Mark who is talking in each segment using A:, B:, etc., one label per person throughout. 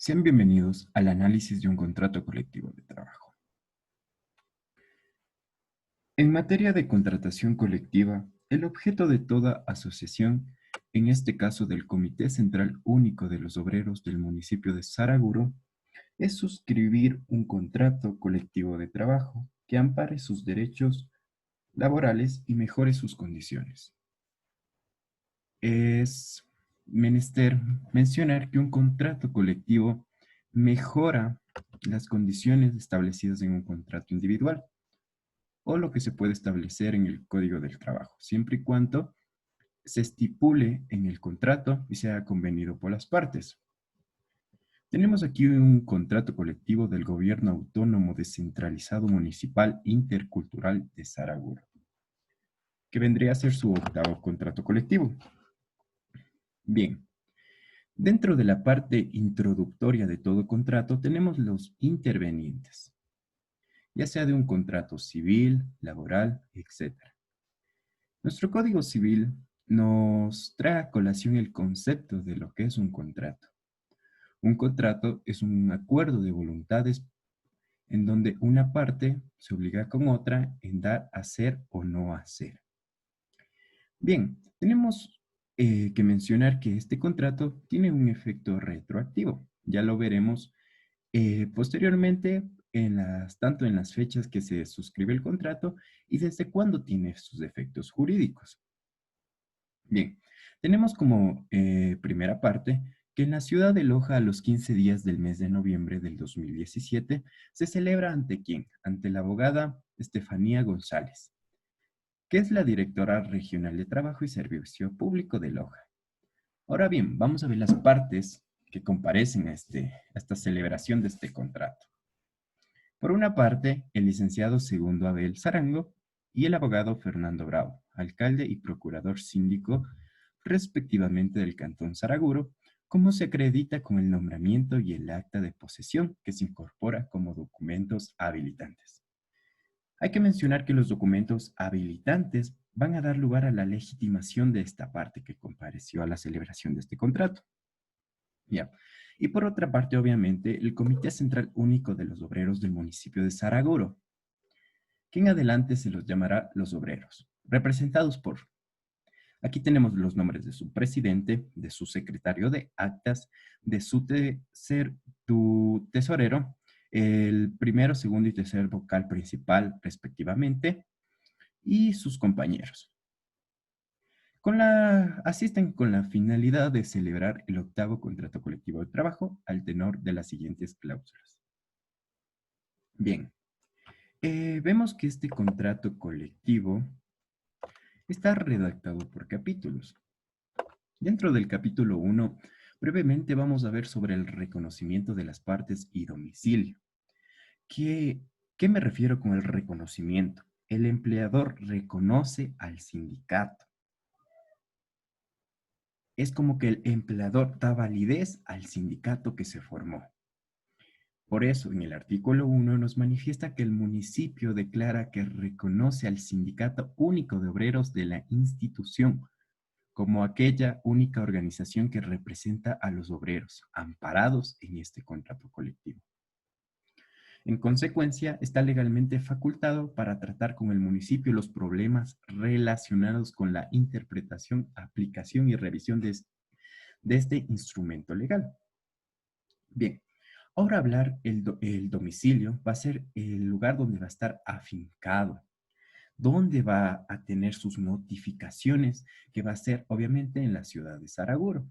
A: Sean bienvenidos al análisis de un contrato colectivo de trabajo. En materia de contratación colectiva, el objeto de toda asociación, en este caso del Comité Central Único de los Obreros del municipio de Saraguro, es suscribir un contrato colectivo de trabajo que ampare sus derechos laborales y mejore sus condiciones. Es menester mencionar que un contrato colectivo mejora las condiciones establecidas en un contrato individual o lo que se puede establecer en el Código del Trabajo, siempre y cuando se estipule en el contrato y sea convenido por las partes. Tenemos aquí un contrato colectivo del Gobierno Autónomo Descentralizado Municipal Intercultural de Saraguro, que vendría a ser su octavo contrato colectivo. Bien, dentro de la parte introductoria de todo contrato tenemos los intervenientes, ya sea de un contrato civil, laboral, etc. Nuestro Código Civil nos trae a colación el concepto de lo que es un contrato. Un contrato es un acuerdo de voluntades en donde una parte se obliga con otra en dar, hacer o no hacer. Bien, tenemos que mencionar que este contrato tiene un efecto retroactivo. Ya lo veremos posteriormente tanto en las fechas que se suscribe el contrato y desde cuándo tiene sus efectos jurídicos. Bien, tenemos como primera parte que en la ciudad de Loja a los 15 días del mes de noviembre del 2017 se celebra ante quién? Ante la abogada Estefanía González, que es la directora regional de Trabajo y Servicio Público de Loja. Ahora bien, vamos a ver las partes que comparecen a esta celebración de este contrato. Por una parte, el licenciado Segundo Abel Zarango y el abogado Fernando Bravo, alcalde y procurador síndico, respectivamente del Cantón Saraguro, como se acredita con el nombramiento y el acta de posesión que se incorpora como documentos habilitantes. Hay que mencionar que los documentos habilitantes van a dar lugar a la legitimación de esta parte que compareció a la celebración de este contrato. Ya. Y por otra parte, obviamente, el Comité Central Único de los Obreros del municipio de Saraguro, que en adelante se los llamará los obreros, representados por. Aquí tenemos los nombres de su presidente, de su secretario de actas, de tu tesorero, el primero, segundo y tercer vocal principal, respectivamente, y sus compañeros. Asisten con la finalidad de celebrar el octavo contrato colectivo de trabajo al tenor de las siguientes cláusulas. Bien, vemos que este contrato colectivo está redactado por capítulos. Dentro del capítulo 1, brevemente vamos a ver sobre el reconocimiento de las partes y domicilio. ¿Qué me refiero con el reconocimiento? El empleador reconoce al sindicato. Es como que el empleador da validez al sindicato que se formó. Por eso, en el artículo 1 nos manifiesta que el municipio declara que reconoce al Sindicato Único de Obreros de la institución como aquella única organización que representa a los obreros amparados en este contrato colectivo. En consecuencia, está legalmente facultado para tratar con el municipio los problemas relacionados con la interpretación, aplicación y revisión de este instrumento legal. Bien, ahora hablar el domicilio va a ser el lugar donde va a estar afincado, donde va a tener sus notificaciones, que va a ser obviamente en la ciudad de Saraguro.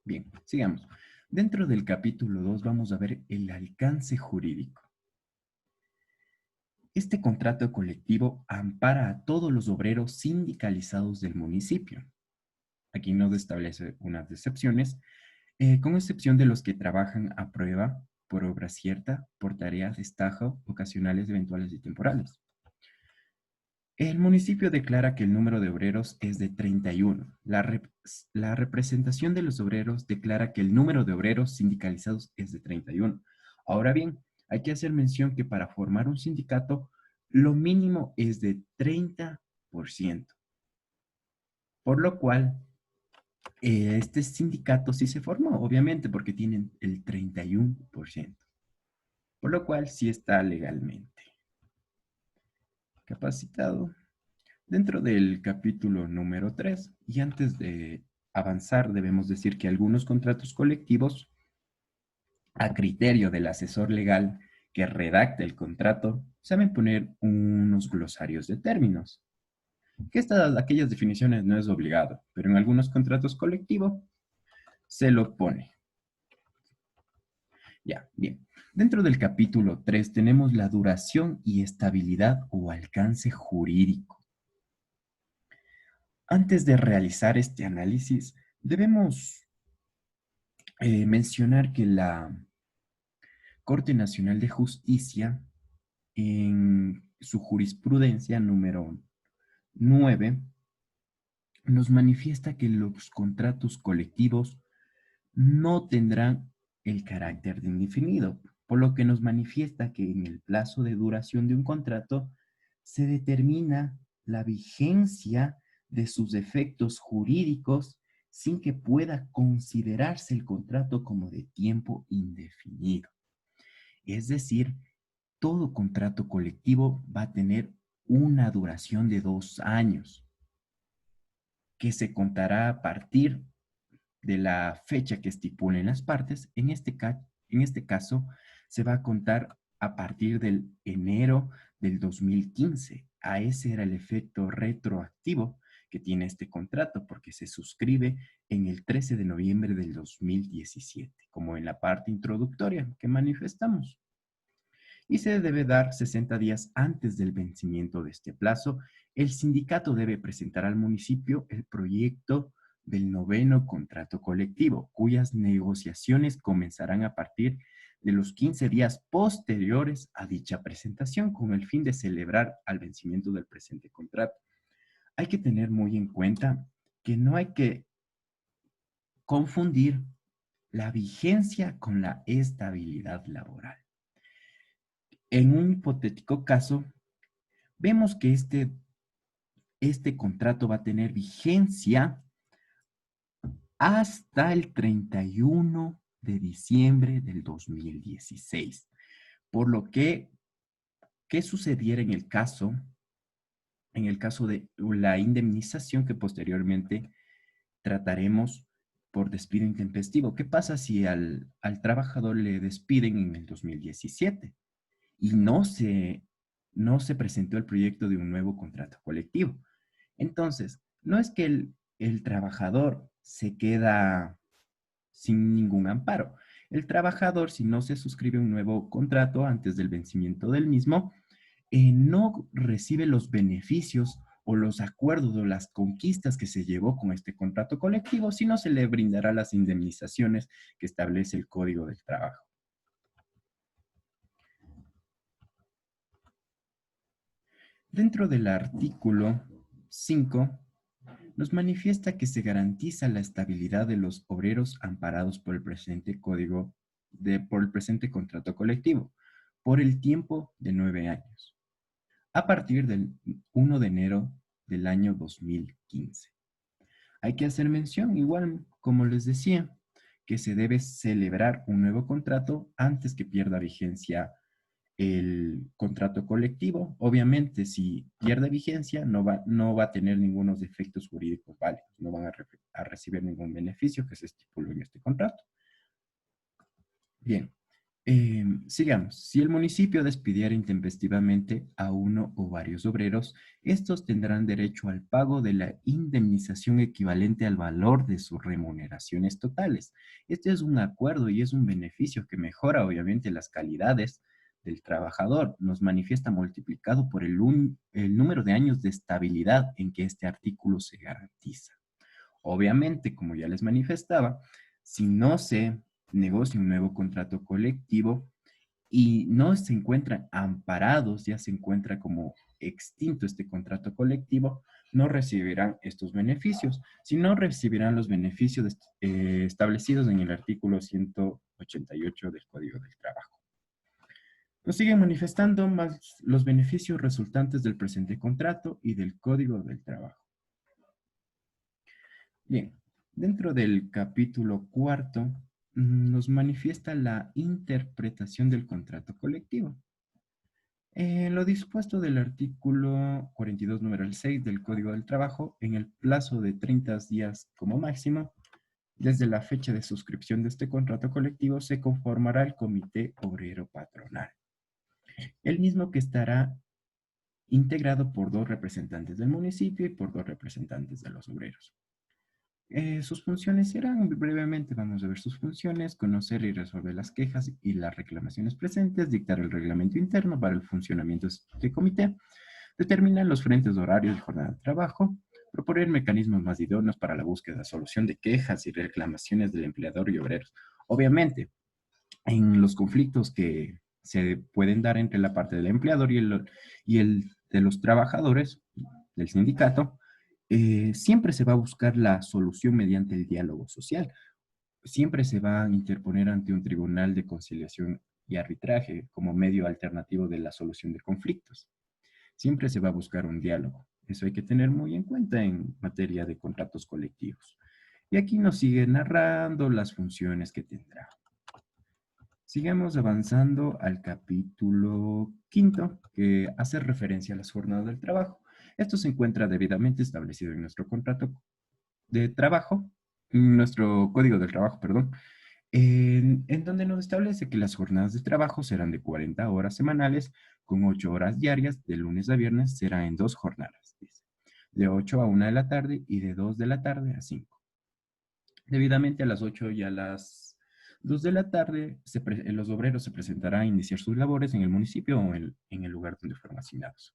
A: Bien, sigamos. Dentro del capítulo 2 vamos a ver el alcance jurídico. Este contrato colectivo ampara a todos los obreros sindicalizados del municipio. Aquí no establece unas excepciones, con excepción de los que trabajan a prueba, por obra cierta, por tareas de estajo, ocasionales, eventuales y temporales. El municipio declara que el número de obreros es de 31. La representación de los obreros declara que el número de obreros sindicalizados es de 31. Ahora bien, hay que hacer mención que para formar un sindicato, lo mínimo es de 30%. Por lo cual, Este sindicato sí se formó, obviamente, porque tienen el 31%, por lo cual sí está legalmente capacitado. Dentro del capítulo número 3, y antes de avanzar, debemos decir que algunos contratos colectivos, a criterio del asesor legal que redacta el contrato, saben poner unos glosarios de términos. Que aquellas definiciones no es obligado, pero en algunos contratos colectivos se lo pone. Ya, bien. Dentro del capítulo 3 tenemos la duración y estabilidad o alcance jurídico. Antes de realizar este análisis, debemos mencionar que la Corte Nacional de Justicia, en su jurisprudencia número 9, nos manifiesta que los contratos colectivos no tendrán el carácter de indefinido, por lo que nos manifiesta que en el plazo de duración de un contrato se determina la vigencia de sus efectos jurídicos sin que pueda considerarse el contrato como de tiempo indefinido. Es decir, todo contrato colectivo va a tener una duración de 2 años, que se contará a partir de la fecha que estipulen las partes. En este caso, se va a contar a partir del enero del 2015. A ese era el efecto retroactivo que tiene este contrato, porque se suscribe en el 13 de noviembre del 2017, como en la parte introductoria que manifestamos. Y se debe dar 60 días antes del vencimiento de este plazo. El sindicato debe presentar al municipio el proyecto del noveno contrato colectivo, cuyas negociaciones comenzarán a partir de los 15 días posteriores a dicha presentación, con el fin de celebrar al vencimiento del presente contrato. Hay que tener muy en cuenta que no hay que confundir la vigencia con la estabilidad laboral. En un hipotético caso, vemos que este contrato va a tener vigencia hasta el 31 de diciembre del 2016. Por lo que, ¿qué sucediera en el caso de la indemnización que posteriormente trataremos por despido intempestivo? ¿Qué pasa si al trabajador le despiden en el 2017 y no se presentó el proyecto de un nuevo contrato colectivo? Entonces, no es que el trabajador se queda sin ningún amparo. El trabajador, si no se suscribe un nuevo contrato antes del vencimiento del mismo, no recibe los beneficios o los acuerdos o las conquistas que se llevó con este contrato colectivo, sino se le brindará las indemnizaciones que establece el Código del Trabajo. Dentro del artículo 5, nos manifiesta que se garantiza la estabilidad de los obreros amparados por el presente por el presente contrato colectivo, por el tiempo de 9 años, a partir del 1 de enero del año 2015. Hay que hacer mención, igual como les decía, que se debe celebrar un nuevo contrato antes que pierda vigencia el contrato colectivo. Obviamente, si pierde vigencia, no va a tener ningunos efectos jurídicos válidos, no van a recibir ningún beneficio que se estipuló en este contrato. Bien, sigamos. Si el municipio despidiera intempestivamente a uno o varios obreros, estos tendrán derecho al pago de la indemnización equivalente al valor de sus remuneraciones totales. Este es un acuerdo y es un beneficio que mejora obviamente las calidades del trabajador. Nos manifiesta multiplicado por el número de años de estabilidad en que este artículo se garantiza. Obviamente, como ya les manifestaba, si no se negocia un nuevo contrato colectivo y no se encuentran amparados, ya se encuentra como extinto este contrato colectivo, no recibirán estos beneficios, sino recibirán los beneficios establecidos en el artículo 188 del Código del Trabajo. Nos siguen manifestando más los beneficios resultantes del presente contrato y del Código del Trabajo. Bien, Dentro del capítulo cuarto, nos manifiesta la interpretación del contrato colectivo. Lo dispuesto del artículo 42, número 6 del Código del Trabajo, en el plazo de 30 días como máximo, desde la fecha de suscripción de este contrato colectivo, se conformará el Comité Obrero Patronal, el mismo que estará integrado por 2 representantes del municipio y por 2 representantes de los obreros. Sus funciones serán, brevemente vamos a ver sus funciones: conocer y resolver las quejas y las reclamaciones presentes, dictar el reglamento interno para el funcionamiento de este comité, determinar los frentes horarios y jornada de trabajo, proponer mecanismos más idóneos para la búsqueda de solución de quejas y reclamaciones del empleador y obreros. Obviamente, en los conflictos que se pueden dar entre la parte del empleador y el de los trabajadores del sindicato, siempre se va a buscar la solución mediante el diálogo social. Siempre se va a interponer ante un tribunal de conciliación y arbitraje como medio alternativo de la solución de conflictos. Siempre se va a buscar un diálogo. Eso hay que tener muy en cuenta en materia de contratos colectivos. Y aquí nos sigue narrando las funciones que tendrá. Sigamos avanzando al capítulo quinto, que hace referencia a las jornadas del trabajo. Esto se encuentra debidamente establecido en nuestro contrato de trabajo, en nuestro código del trabajo, perdón, en donde nos establece que las jornadas de trabajo serán de 40 horas semanales, con 8 horas diarias, de lunes a viernes será en 2 jornadas, dice, de 8 a 1 de la tarde y de 2 de la tarde a 5. Debidamente a las 8 y a las 2 de la tarde, los obreros se presentarán a iniciar sus labores en el municipio o en el lugar donde fueron asignados.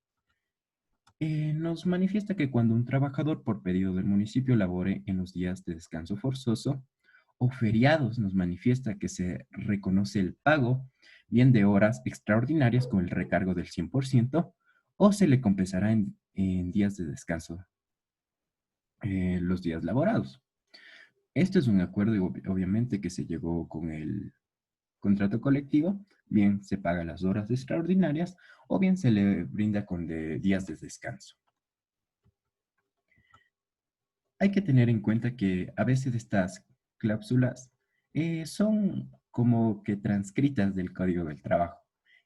A: Nos manifiesta que cuando un trabajador por pedido del municipio labore en los días de descanso forzoso o feriados, nos manifiesta que se reconoce el pago bien de horas extraordinarias con el recargo del 100% o se le compensará en días de descanso los días laborados. Esto es un acuerdo, obviamente, que se llegó con el contrato colectivo. Bien se paga las horas extraordinarias o bien se le brinda con días de descanso. Hay que tener en cuenta que a veces estas cláusulas son como que transcritas del Código del Trabajo.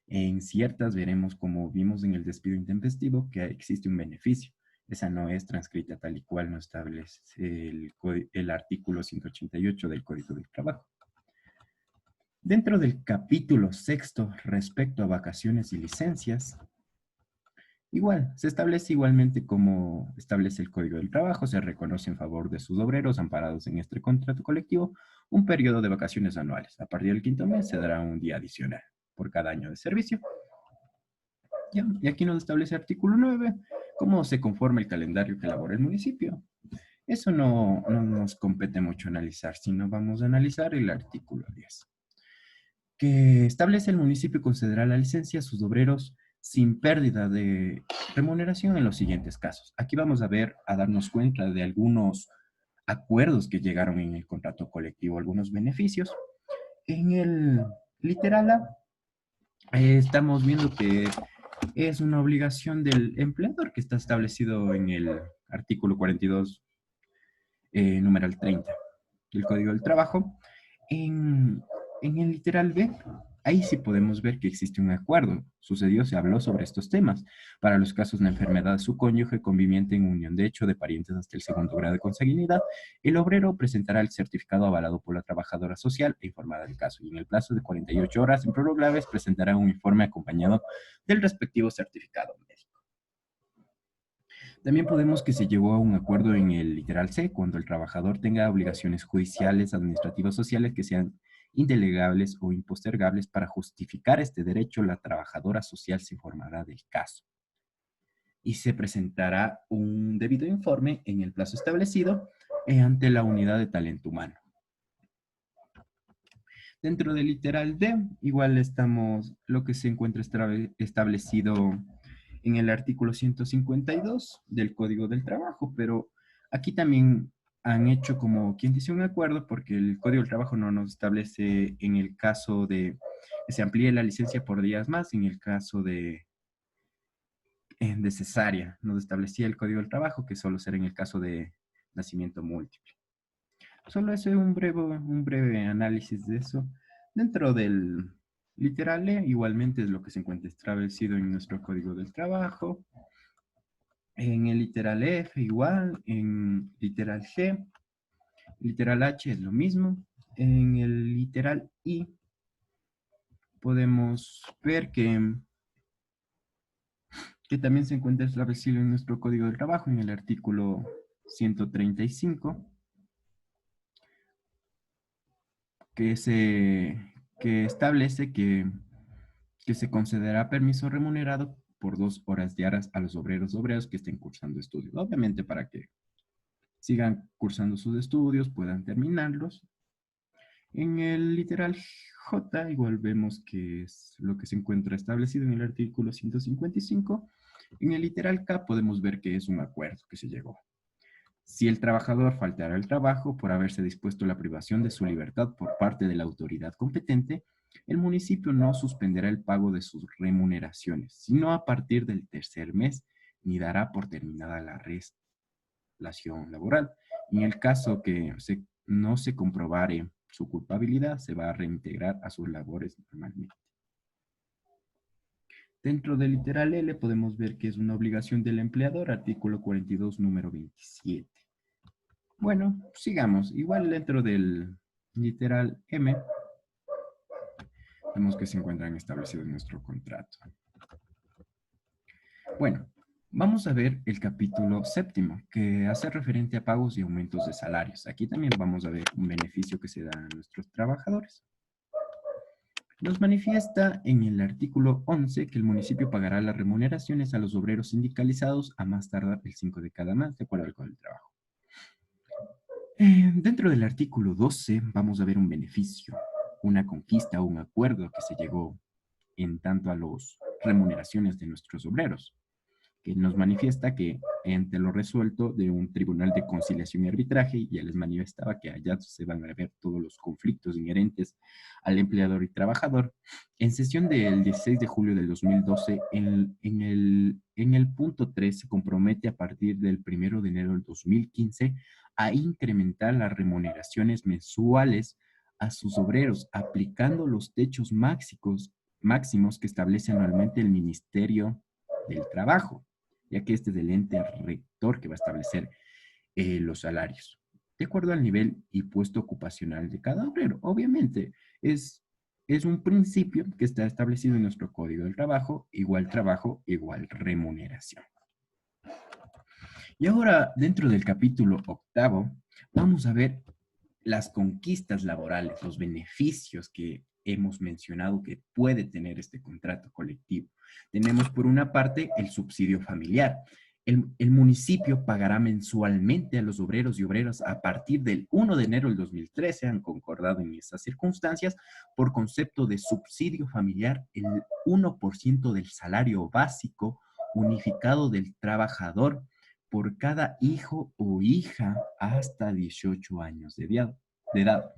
A: En ciertas veremos, como vimos en el despido intempestivo, que existe un beneficio. Esa no es transcrita tal y cual nos establece el artículo 188 del Código del Trabajo. Dentro del capítulo sexto respecto a vacaciones y licencias, igual, se establece igualmente como establece el Código del Trabajo, se reconoce en favor de sus obreros amparados en este contrato colectivo un periodo de vacaciones anuales. A partir del quinto mes se dará un día adicional por cada año de servicio. Ya, y aquí nos establece el artículo 9, cómo se conforma el calendario que elabora el municipio. Eso no nos compete mucho analizar, sino vamos a analizar el artículo 10, que establece: el municipio concederá la licencia a sus obreros sin pérdida de remuneración en los siguientes casos. Aquí vamos a ver, a darnos cuenta de algunos acuerdos que llegaron en el contrato colectivo, algunos beneficios. En el literal A, estamos viendo que es una obligación del empleador que está establecido en el artículo 42, numeral 30 del Código del Trabajo. En el literal B, ahí sí podemos ver que existe un acuerdo. Sucedió, se habló sobre estos temas. Para los casos de enfermedad de su cónyuge, conviviente en unión de hecho de parientes hasta el segundo grado de consanguinidad, el obrero presentará el certificado avalado por la trabajadora social e informará del caso. Y en el plazo de 48 horas improrrogables presentará un informe acompañado del respectivo certificado médico. También podemos que se llegó a un acuerdo en el literal C, cuando el trabajador tenga obligaciones judiciales, administrativas, sociales que sean indelegables o impostergables. Para justificar este derecho, la trabajadora social se informará del caso y se presentará un debido informe en el plazo establecido ante la unidad de talento humano. Dentro del literal D, igual estamos lo que se encuentra establecido en el artículo 152 del Código del Trabajo, pero aquí también han hecho como quien dice un acuerdo, porque el Código del Trabajo no nos establece en el caso de que se amplíe la licencia por días más, en el caso de cesárea, nos establecía el Código del Trabajo que solo será en el caso de nacimiento múltiple. Solo es un breve análisis de eso. Dentro del literal E, igualmente es lo que se encuentra establecido en nuestro código del trabajo. En el literal F igual, en literal G, literal H es lo mismo. En el literal I podemos ver que también se encuentra establecido en nuestro código del trabajo, en el artículo 135, que, que establece que se concederá permiso remunerado por 2 horas diarias a los obreros que estén cursando estudios. Obviamente para que sigan cursando sus estudios, puedan terminarlos. En el literal J, igual vemos que es lo que se encuentra establecido en el artículo 155. En el literal K podemos ver que es un acuerdo que se llegó. Si el trabajador faltara al trabajo por haberse dispuesto la privación de su libertad por parte de la autoridad competente, el municipio no suspenderá el pago de sus remuneraciones, sino a partir del tercer mes, ni dará por terminada la relación laboral. En el caso que no se comprobare su culpabilidad, se va a reintegrar a sus labores normalmente. Dentro del literal L podemos ver que es una obligación del empleador, artículo 42, número 27. Bueno, sigamos. Igual dentro del literal M, vemos que se encuentran establecidos en nuestro contrato. Bueno, vamos a ver el capítulo séptimo, que hace referente a pagos y aumentos de salarios. Aquí también vamos a ver un beneficio que se da a nuestros trabajadores. Nos manifiesta en el artículo 11 que el municipio pagará las remuneraciones a los obreros sindicalizados a más tardar el 5 de cada mes, de acuerdo al Código del Trabajo. Dentro del artículo 12 vamos a ver un beneficio, una conquista o un acuerdo que se llegó en tanto a las remuneraciones de nuestros obreros, que nos manifiesta que ante lo resuelto de un tribunal de conciliación y arbitraje, ya les manifestaba que allá se van a ver todos los conflictos inherentes al empleador y trabajador. En sesión del 16 de julio del 2012, en el punto 3 se compromete a partir del 1 de enero del 2015 a incrementar las remuneraciones mensuales a sus obreros, aplicando los techos máximos que establece anualmente el Ministerio del Trabajo, ya que este es el ente rector que va a establecer los salarios, de acuerdo al nivel y puesto ocupacional de cada obrero. Obviamente, es un principio que está establecido en nuestro Código del Trabajo, igual remuneración. Y ahora, dentro del capítulo 8, vamos a ver las conquistas laborales, los beneficios que hemos mencionado que puede tener este contrato colectivo. Tenemos por una parte el subsidio familiar. El municipio pagará mensualmente a los obreros y obreras a partir del 1 de enero del 2013, han concordado en esas circunstancias, por concepto de subsidio familiar, el 1% del salario básico unificado del trabajador por cada hijo o hija hasta 18 años de edad.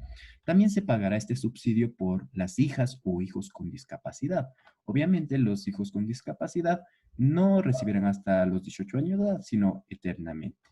A: También se pagará este subsidio por las hijas o hijos con discapacidad. Obviamente los hijos con discapacidad no recibirán hasta los 18 años de edad, sino eternamente.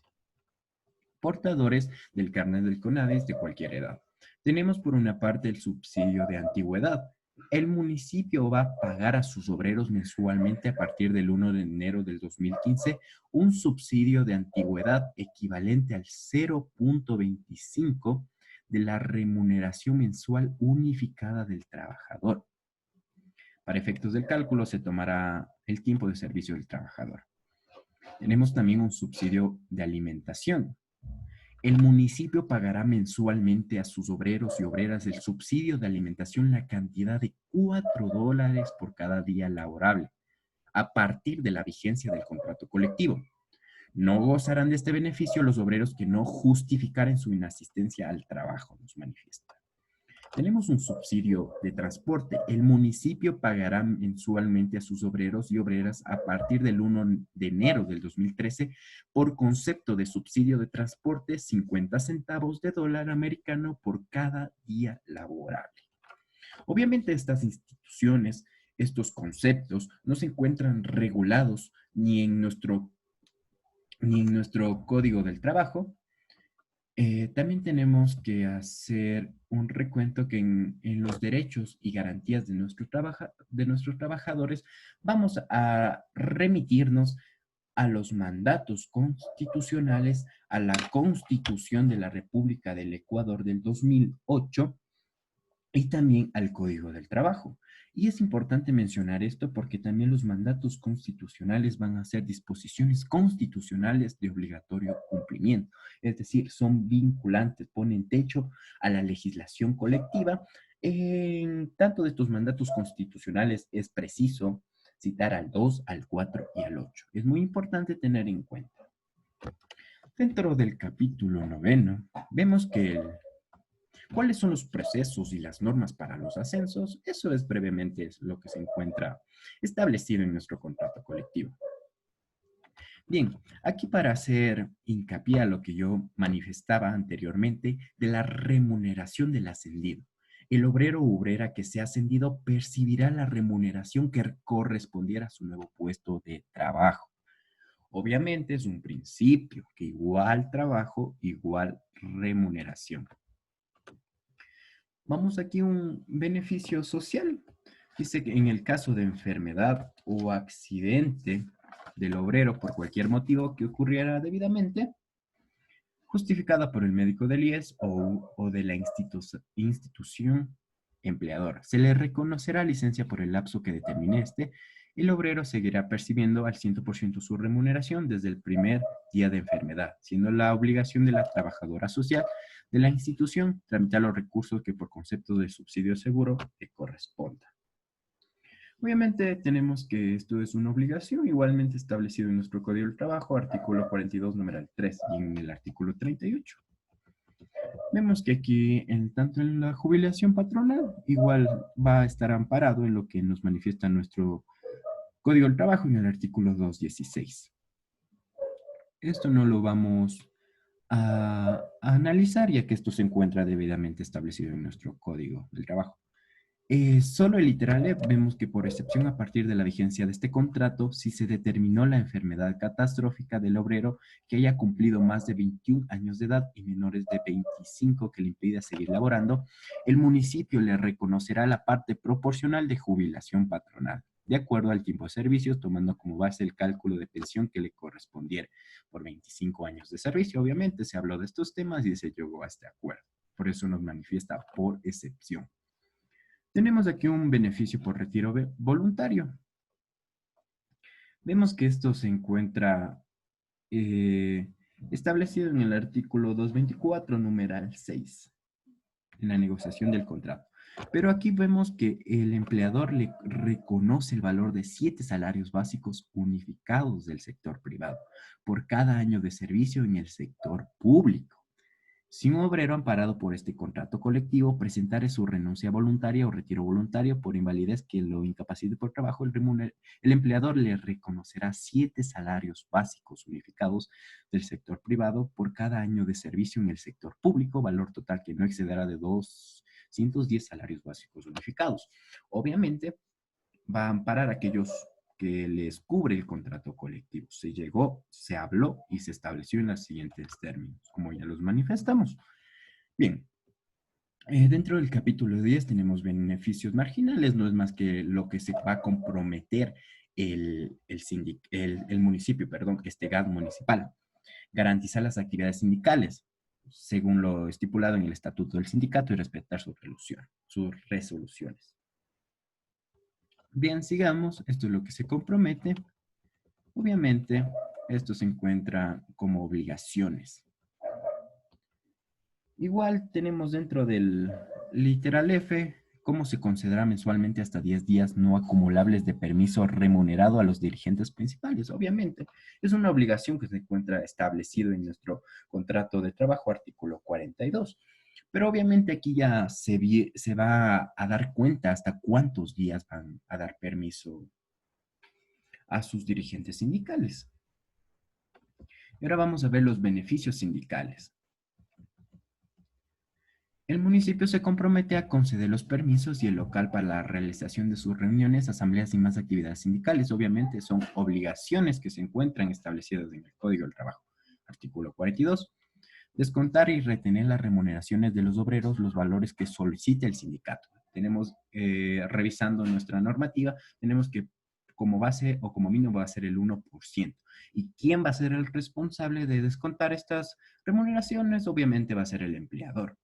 A: Portadores del carnet del CONADIS de cualquier edad. Tenemos por una parte el subsidio de antigüedad. El municipio va a pagar a sus obreros mensualmente a partir del 1 de enero del 2015 un subsidio de antigüedad equivalente al 0.25 de la remuneración mensual unificada del trabajador. Para efectos del cálculo se tomará el tiempo de servicio del trabajador. Tenemos también un subsidio de alimentación. El municipio pagará mensualmente a sus obreros y obreras el subsidio de alimentación la cantidad de $4 por cada día laborable, a partir de la vigencia del contrato colectivo. No gozarán de este beneficio los obreros que no justificaren su inasistencia al trabajo, nos manifiesta. Tenemos un subsidio de transporte. El municipio pagará mensualmente a sus obreros y obreras a partir del 1 de enero del 2013 por concepto de subsidio de transporte 50 centavos de dólar americano por cada día laborable. Obviamente estas instituciones, estos conceptos no se encuentran regulados ni en nuestro Código del Trabajo, También tenemos que hacer un recuento que en los derechos y garantías de nuestros trabajadores vamos a remitirnos a los mandatos constitucionales, a la Constitución de la República del Ecuador del 2008 y también al Código del Trabajo. Y es importante mencionar esto porque también los mandatos constitucionales van a ser disposiciones constitucionales de obligatorio cumplimiento. Es decir, son vinculantes, ponen techo a la legislación colectiva. En tanto de estos mandatos constitucionales es preciso citar al 2, al 4 y al 8. Es muy importante tener en cuenta. Dentro del capítulo noveno, vemos que ¿cuáles son los procesos y las normas para los ascensos? Eso es brevemente lo que se encuentra establecido en nuestro contrato colectivo. Bien, aquí para hacer hincapié a lo que yo manifestaba anteriormente de la remuneración del ascendido. El obrero o obrera que sea ascendido percibirá la remuneración que correspondiera a su nuevo puesto de trabajo. Obviamente es un principio que igual trabajo, igual remuneración. Vamos aquí a un beneficio social. Dice que en el caso de enfermedad o accidente del obrero por cualquier motivo que ocurriera debidamente, justificada por el médico del IES o de la institución empleadora. Se le reconocerá licencia por el lapso que determine este. El obrero seguirá percibiendo al 100% su remuneración desde el primer día de enfermedad, siendo la obligación de la trabajadora social de la institución tramitar los recursos que por concepto de subsidio seguro le corresponda. Obviamente tenemos que esto es una obligación igualmente establecido en nuestro Código del Trabajo, artículo 42, numeral 3 y en el artículo 38. Vemos que aquí, tanto en la jubilación patronal, igual va a estar amparado en lo que nos manifiesta nuestro Código del Trabajo en el artículo 216. Esto no lo vamos a analizar ya que esto se encuentra debidamente establecido en nuestro Código del Trabajo. Solo el literal vemos que por excepción a partir de la vigencia de este contrato, si se determinó la enfermedad catastrófica del obrero que haya cumplido más de 21 años de edad y menores de 25 que le impida seguir laborando, el municipio le reconocerá la parte proporcional de jubilación patronal, de acuerdo al tiempo de servicios, tomando como base el cálculo de pensión que le correspondiera por 25 años de servicio. Obviamente se habló de estos temas y se llegó a este acuerdo. Por eso nos manifiesta por excepción. Tenemos aquí un beneficio por retiro voluntario. Vemos que esto se encuentra establecido en el artículo 224, numeral 6, en la negociación del contrato. Pero aquí vemos que el empleador le reconoce el valor de 7 salarios básicos unificados del sector privado por cada año de servicio en el sector público. Si un obrero amparado por este contrato colectivo presentare su renuncia voluntaria o retiro voluntario por invalidez que lo incapacite por trabajo, el empleador le reconocerá 7 salarios básicos unificados del sector privado por cada año de servicio en el sector público, valor total que no excederá de 210 salarios básicos unificados. Obviamente, va a amparar a aquellos que les cubre el contrato colectivo. Se llegó, se habló y se estableció en los siguientes términos, como ya los manifestamos. Bien, dentro del capítulo 10 tenemos beneficios marginales, no es más que lo que se va a comprometer el municipio, perdón, este GAD municipal. Garantizar las actividades sindicales, según lo estipulado en el estatuto del sindicato y respetar sus resoluciones. Bien, sigamos. Esto es lo que se compromete. Obviamente, esto se encuentra como obligaciones. Igual tenemos dentro del literal F cómo se concederá mensualmente hasta 10 días no acumulables de permiso remunerado a los dirigentes principales. Obviamente, es una obligación que se encuentra establecido en nuestro contrato de trabajo, artículo 42. Pero obviamente aquí ya se va a dar cuenta hasta cuántos días van a dar permiso a sus dirigentes sindicales. Y ahora vamos a ver los beneficios sindicales. El municipio se compromete a conceder los permisos y el local para la realización de sus reuniones, asambleas y más actividades sindicales. Obviamente son obligaciones que se encuentran establecidas en el Código del Trabajo, artículo 42. Descontar y retener las remuneraciones de los obreros, los valores que solicite el sindicato. Tenemos, revisando nuestra normativa, tenemos que como base o como mínimo va a ser el 1%. ¿Y quién va a ser el responsable de descontar estas remuneraciones? Obviamente va a ser el empleador.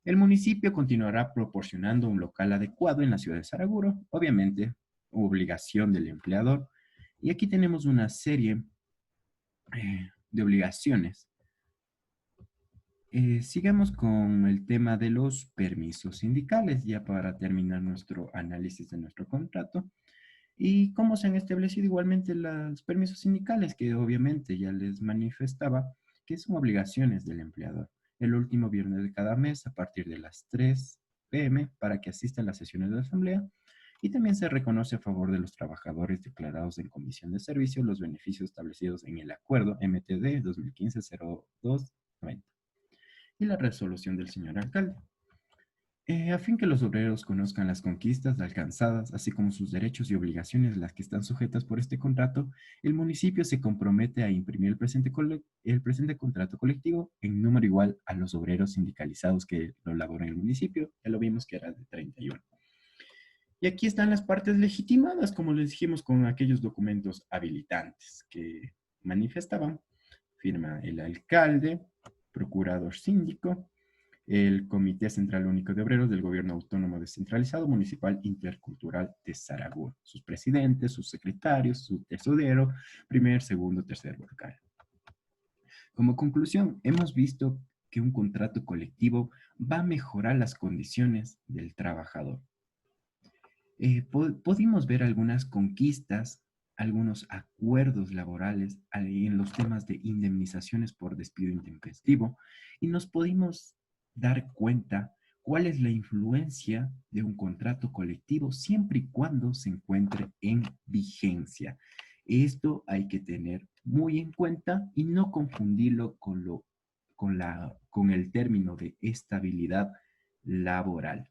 A: El municipio continuará proporcionando un local adecuado en la ciudad de Saraguro, obviamente, obligación del empleador. Y aquí tenemos una serie de obligaciones. Sigamos con el tema de los permisos sindicales, ya para terminar nuestro análisis de nuestro contrato. Y cómo se han establecido igualmente los permisos sindicales, que obviamente ya les manifestaba que son obligaciones del empleador. El último viernes de cada mes, a partir de las 3 p.m., para que asistan a las sesiones de la asamblea. Y también se reconoce a favor de los trabajadores declarados en comisión de servicio los beneficios establecidos en el acuerdo MTD 2015-0290 y la resolución del señor alcalde. A fin que los obreros conozcan las conquistas alcanzadas, así como sus derechos y obligaciones, las que están sujetas por este contrato, el municipio se compromete a imprimir el presente contrato colectivo en número igual a los obreros sindicalizados que lo laboran en el municipio. Ya lo vimos que era de 31. Y aquí están las partes legitimadas, como les dijimos, con aquellos documentos habilitantes que manifestaban. Firma el alcalde, procurador síndico, el Comité Central Único de Obreros del Gobierno Autónomo Descentralizado Municipal Intercultural de Saraguro, sus presidentes, sus secretarios, su tesorero, primer, segundo, tercer vocal. Como conclusión, hemos visto que un contrato colectivo va a mejorar las condiciones del trabajador. Pudimos ver algunas conquistas, algunos acuerdos laborales en los temas de indemnizaciones por despido intempestivo y nos pudimos dar cuenta cuál es la influencia de un contrato colectivo siempre y cuando se encuentre en vigencia. Esto hay que tener muy en cuenta y no confundirlo con el término de estabilidad laboral.